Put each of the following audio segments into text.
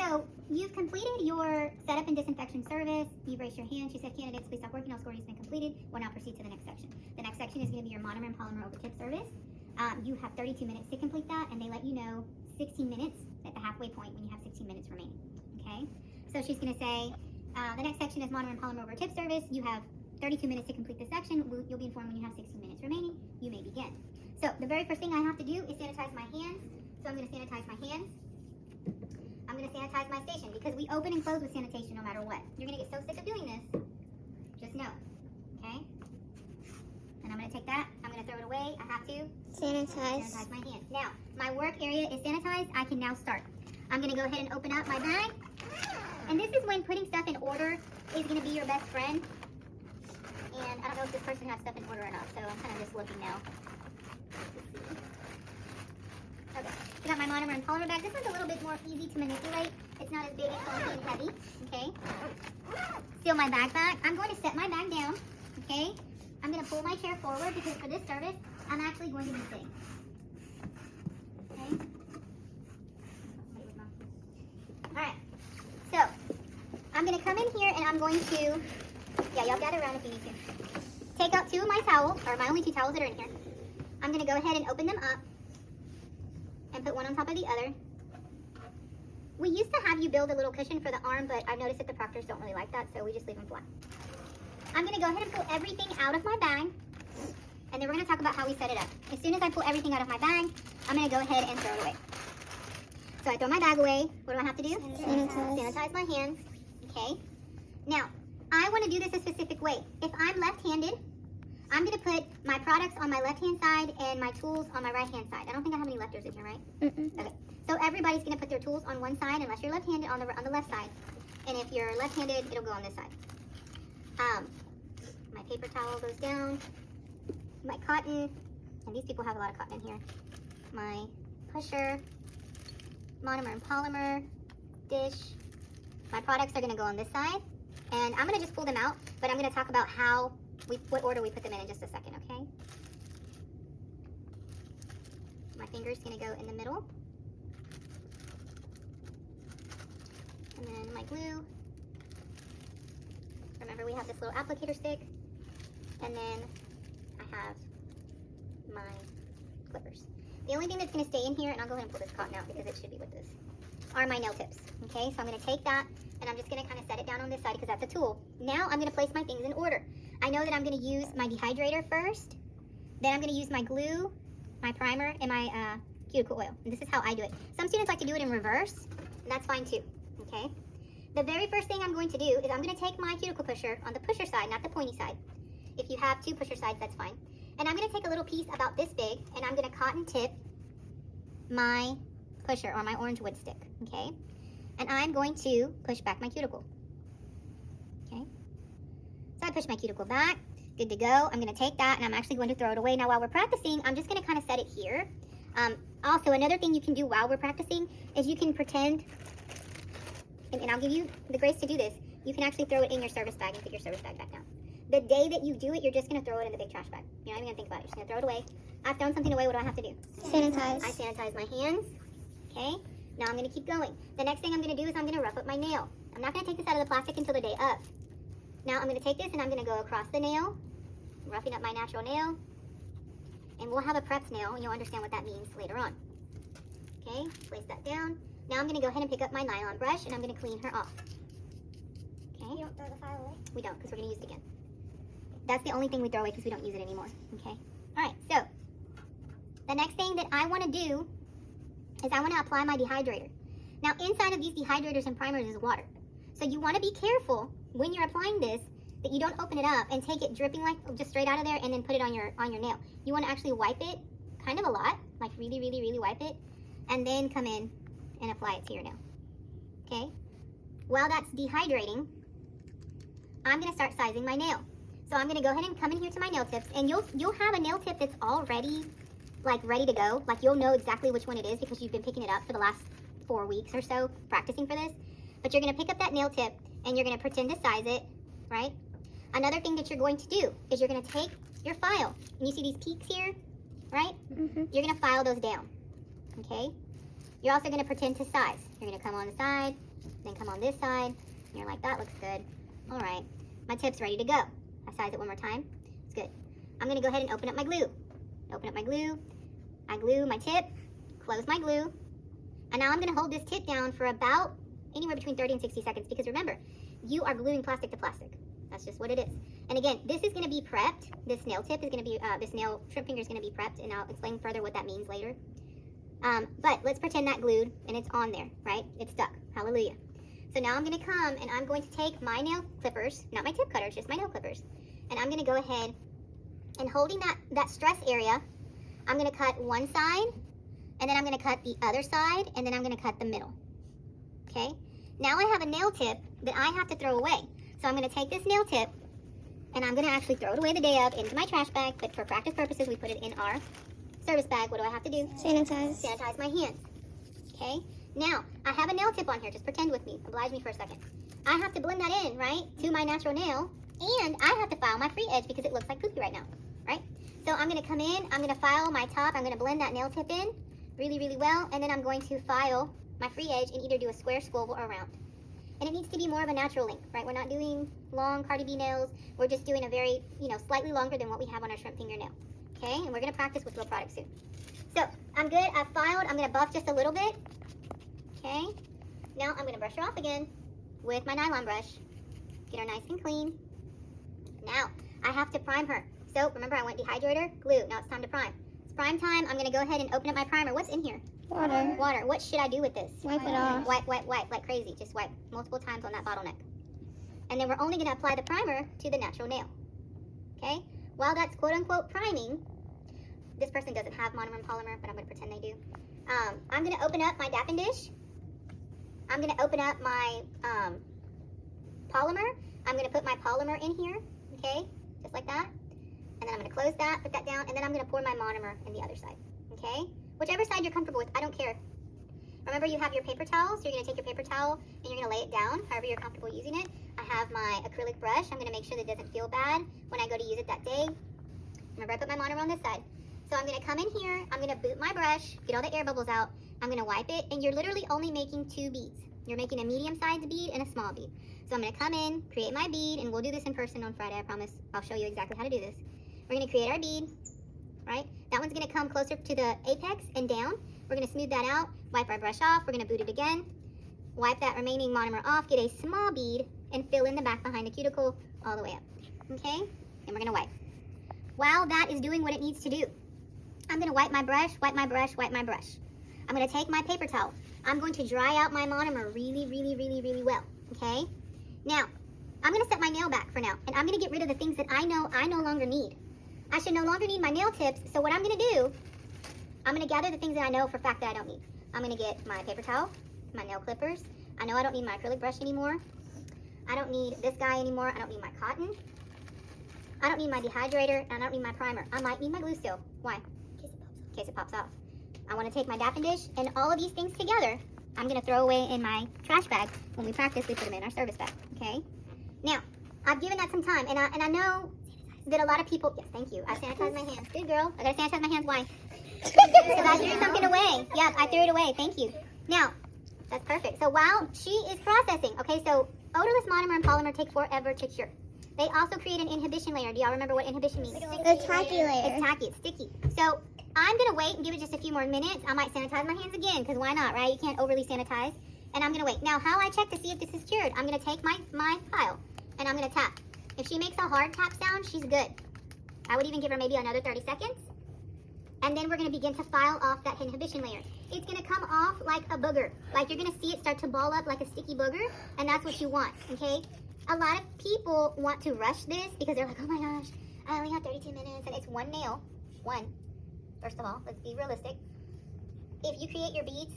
So you've completed your setup and disinfection service. You've raised your hand. She said, candidates, please stop working. All scoring has been completed. We'll now proceed to the next section. The next section is going to be your Monomer and Polymer over tip service. You have 32 minutes to complete that, and they let you know 16 minutes at the halfway point when you have 16 minutes remaining. Okay? So she's going to say, the next section is Monomer and Polymer over tip service. You have 32 minutes to complete this section. You'll be informed when you have 16 minutes remaining. You may begin. So the very first thing I have to do is sanitize my hands. So I'm going to sanitize my hands. I'm going to sanitize my station because we open and close with sanitation no matter what. You're going to get so sick of doing this. Just know. Okay? And I'm going to take that. I'm going to throw it away. I have to sanitize my hands. Now, my work area is sanitized. I can now start. I'm going to go ahead and open up my bag. And this is when putting stuff in order is going to be your best friend. And I don't know if this person has stuff in order or not, so I'm kind of just looking now. Okay, I got my Monomer and Polymer bag. This one's a little bit more easy to manipulate. It's not as big and funky and heavy, okay? Seal my bag back. I'm going to set my bag down, okay? I'm going to pull my chair forward because for this service, I'm actually going to be sitting. Okay? Alright, so I'm going to come in here and I'm going to, y'all gather around if you need to. Take out two of my towels, or my only two towels that are in here. I'm going to go ahead and open them up and put one on top of the other. We used to have you build a little cushion for the arm, but I've noticed that the proctors don't really like that, so we just leave them flat. I'm going to go ahead and pull everything out of my bag, and then we're going to talk about how we set it up. As soon as I pull everything out of my bag, I'm going to go ahead and throw it away. So I throw my bag away. What do I have to do? Sanitize my hands. Okay. Now, I want to do this a specific way. If I'm left-handed, I'm going to put my products on my left-hand side and my tools on my right-hand side. I don't think I have any lefters in here, right? Okay. So everybody's going to put their tools on one side unless you're left-handed on the left side. And if you're left-handed, it'll go on this side. My paper towel goes down. My cotton, and these people have a lot of cotton in here. My pusher, Monomer and Polymer, dish. My products are going to go on this side. And I'm going to just pull them out, but I'm going to talk about what order we put them in just a second, okay? My finger's going to go in the middle. And then my glue. Remember, we have this little applicator stick. And then I have my clippers. The only thing that's going to stay in here, and I'll go ahead and pull this cotton out because it should be with this, are my nail tips, okay? So I'm going to take that, and I'm just going to kind of set it down on this side because that's a tool. Now I'm going to place my things in order. I know that I'm going to use my dehydrator first, then I'm going to use my glue, my primer, and my cuticle oil. And this is how I do it. Some students like to do it in reverse, and that's fine too, okay? The very first thing I'm going to do is I'm going to take my cuticle pusher on the pusher side, not the pointy side. If you have two pusher sides, that's fine. And I'm going to take a little piece about this big, and I'm going to cotton tip my pusher, or my orange wood stick, okay? And I'm going to push back my cuticle, okay? So I push my cuticle back, good to go. I'm going to take that, and I'm actually going to throw it away. Now, while we're practicing, I'm just going to kind of set it here. Also, another thing you can do while we're practicing is you can pretend, and I'll give you the grace to do this, you can actually throw it in your service bag and put your service bag back down. The day that you do it, you're just going to throw it in the big trash bag. You're not even going to think about it. You're just going to throw it away. I've thrown something away. What do I have to do? Sanitize. I sanitize my hands. Okay. Now I'm going to keep going. The next thing I'm going to do is I'm going to rough up my nail. I'm not going to take this out of the plastic until the day of. Now I'm going to take this and I'm going to go across the nail, roughing up my natural nail. And we'll have a prepped nail, and you'll understand what that means later on. Okay. Place that down. Now I'm going to go ahead and pick up my nylon brush, and I'm going to clean her off. Okay. You don't throw the file away? We don't, because we're going to use it again. That's the only thing we throw away because we don't use it anymore, okay? All right, so the next thing that I want to do is I want to apply my dehydrator. Now, inside of these dehydrators and primers is water. So you want to be careful when you're applying this that you don't open it up and take it dripping like just straight out of there and then put it on your nail. You want to actually wipe it kind of a lot, like really, really, really wipe it, and then come in and apply it to your nail, okay? While that's dehydrating, I'm going to start sizing my nail. So I'm going to go ahead and come in here to my nail tips, and you'll have a nail tip that's already like ready to go. Like you'll know exactly which one it is because you've been picking it up for the last 4 weeks or so practicing for this. But you're going to pick up that nail tip and you're going to pretend to size it, right? Another thing that you're going to do is you're going to take your file, and you see these peaks here, right? Mm-hmm. You're going to file those down, okay? You're also going to pretend to size. You're going to come on the side, Then come on this side. And you're like, that looks good. All right, my tip's ready to go. I size it one more time. It's good. I'm gonna go ahead and open up my glue. Open up my glue. I glue my tip, close my glue. And now I'm gonna hold this tip down for about anywhere between 30 and 60 seconds because remember, you are gluing plastic to plastic. That's just what it is. And again, this is gonna be prepped. This nail tip is gonna be, this nail shrimp finger is gonna be prepped, and I'll explain further what that means later. But let's pretend that glued and it's on there, right? It's stuck, hallelujah. So now I'm gonna come and I'm going to take my nail clippers, not my tip cutters, just my nail clippers. And I'm gonna go ahead and holding that stress area, I'm gonna cut one side, and then I'm gonna cut the other side, and then I'm gonna cut the middle, okay? Now I have a nail tip that I have to throw away. So I'm gonna take this nail tip, and I'm gonna actually throw it away the day of into my trash bag, but for practice purposes, we put it in our service bag. What do I have to do? Sanitize. Sanitize my hands, okay? Now, I have a nail tip on here, just pretend with me, oblige me for a second. I have to blend that in, right, to my natural nail, and I have to file my free edge because it looks like poopy right now, right? So I'm gonna come in, I'm gonna file my top, I'm gonna blend that nail tip in really, really well, and then I'm going to file my free edge and either do a square, swivel, or round. And it needs to be more of a natural length, right? We're not doing long Cardi B nails, we're just doing a very, slightly longer than what we have on our shrimp fingernail, okay? And we're gonna practice with real product soon. So, I'm good, I've filed, I'm gonna buff just a little bit, okay? Now I'm gonna brush her off again with my nylon brush. Get her nice and clean. Now, I have to prime her. So, remember I went dehydrator, glue. Now it's time to prime. It's prime time. I'm gonna go ahead and open up my primer. What's in here? Water. Water. What should I do with this? Wipe it off. Wipe like crazy. Just wipe multiple times on that bottleneck. And then we're only gonna apply the primer to the natural nail. Okay? While that's quote unquote priming, this person doesn't have Monomer and Polymer, but I'm gonna pretend they do. I'm gonna open up my dapping dish. I'm gonna open up my polymer. I'm gonna put my polymer in here, okay? Just like that. And then I'm gonna close that, put that down, and then I'm gonna pour my monomer in the other side, okay? Whichever side you're comfortable with, I don't care. Remember you have your paper towel, so you're gonna take your paper towel and you're gonna lay it down, however you're comfortable using it. I have my acrylic brush. I'm gonna make sure that it doesn't feel bad when I go to use it that day. Remember I put my monomer on this side. So I'm gonna come in here, I'm gonna boot my brush, get all the air bubbles out, I'm gonna wipe it, and you're literally only making 2 beads. You're making a medium-sized bead and a small bead. So I'm gonna come in, create my bead, and we'll do this in person on Friday, I promise. I'll show you exactly how to do this. We're gonna create our bead, right? That one's gonna come closer to the apex and down. We're gonna smooth that out, wipe our brush off, we're gonna boot it again, wipe that remaining monomer off, get a small bead, and fill in the back behind the cuticle all the way up, okay? And we're gonna wipe. While that is doing what it needs to do, I'm gonna wipe my brush, wipe my brush, wipe my brush. I'm gonna take my paper towel. I'm going to dry out my monomer really, really, really, really well, okay? Now, I'm gonna set my nail back for now, and I'm gonna get rid of the things that I know I no longer need. I should no longer need my nail tips, so what I'm gonna do, I'm gonna gather the things that I know for a fact that I don't need. I'm gonna get my paper towel, my nail clippers. I know I don't need my acrylic brush anymore. I don't need this guy anymore. I don't need my cotton. I don't need my dehydrator, and I don't need my primer. I might need my glue still. Why? In case it pops off. I wanna take my dapping dish, and all of these things together, I'm gonna throw away in my trash bag. When we practice, we put them in our service bag, okay? Now, I've given that some time, and I know that a lot of people, yes, thank you. I sanitized my hands. Good girl. I gotta sanitize my hands. Why? Because I threw something away. Yep, I threw it away. Thank you. Now, that's perfect. So while she is processing, okay, so odorless monomer and polymer take forever to cure. They also create an inhibition layer. Do y'all remember what inhibition means? It's tacky layer. It's tacky. It's sticky. So I'm gonna wait and give it just a few more minutes. I might sanitize my hands again, because why not, right? You can't overly sanitize. And I'm gonna wait. Now, how I check to see if this is cured, I'm gonna take my file and I'm gonna tap. If she makes a hard tap sound, she's good. I would even give her maybe another 30 seconds. And then we're gonna begin to file off that inhibition layer. It's gonna come off like a booger. Like you're gonna see it start to ball up like a sticky booger, and that's what you want, okay? A lot of people want to rush this because they're like, oh my gosh, I only have 32 minutes, and it's one nail. One. First of all, let's be realistic. If you create your beads,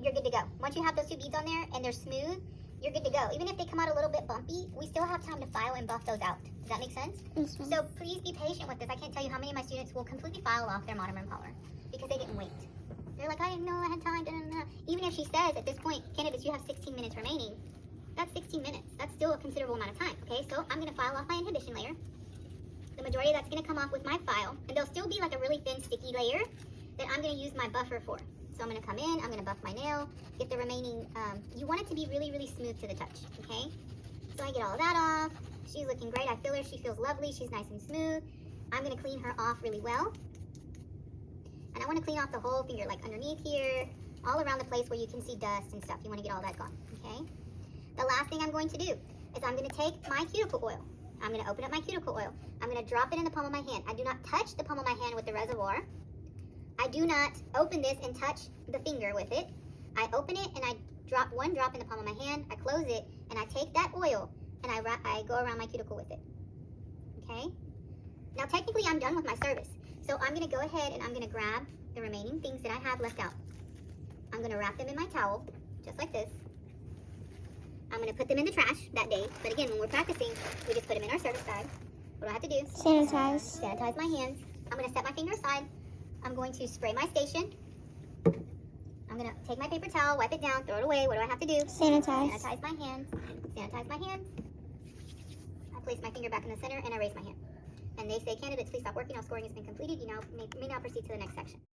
you're good to go. Once you have those 2 beads on there and they're smooth, you're good to go. Even if they come out a little bit bumpy, we still have time to file and buff those out. Does that make sense? Yes, So please be patient with this. I can't tell you how many of my students will completely file off their monomer and polymer because they didn't wait. They're like, I didn't know I had time. Da, da, da. Even if she says at this point, cannabis, you have 16 minutes remaining, that's 16 minutes. That's still a considerable amount of time, okay? So I'm gonna file off my inhibition layer. The majority of that's gonna come off with my file, and there'll still be like a really thin, sticky layer that I'm gonna use my buffer for. So I'm going to come in, I'm going to buff my nail, get the remaining, you want it to be really, really smooth to the touch, okay? So I get all of that off. She's looking great. I feel her. She feels lovely. She's nice and smooth. I'm going to clean her off really well. And I want to clean off the whole finger, like underneath here, all around the place where you can see dust and stuff. You want to get all that gone, okay? The last thing I'm going to do is I'm going to take my cuticle oil. I'm going to open up my cuticle oil. I'm going to drop it in the palm of my hand. I do not touch the palm of my hand with the reservoir. I do not open this and touch the finger with it. I open it and I drop one drop in the palm of my hand. I close it and I take that oil and I go around my cuticle with it. Okay? Now technically I'm done with my service. So I'm going to go ahead and I'm going to grab the remaining things that I have left out. I'm going to wrap them in my towel, just like this. I'm going to put them in the trash that day. But again, when we're practicing, we just put them in our service bag. What do I have to do? Sanitize. Sanitize my hands. I'm going to set my finger aside. I'm going to spray my station. I'm going to take my paper towel, wipe it down, throw it away. What do I have to do? Sanitize. Sanitize my hands. Sanitize my hands. I place my finger back in the center and I raise my hand. And they say, candidates, please stop working. All scoring has been completed. You now may now proceed to the next section.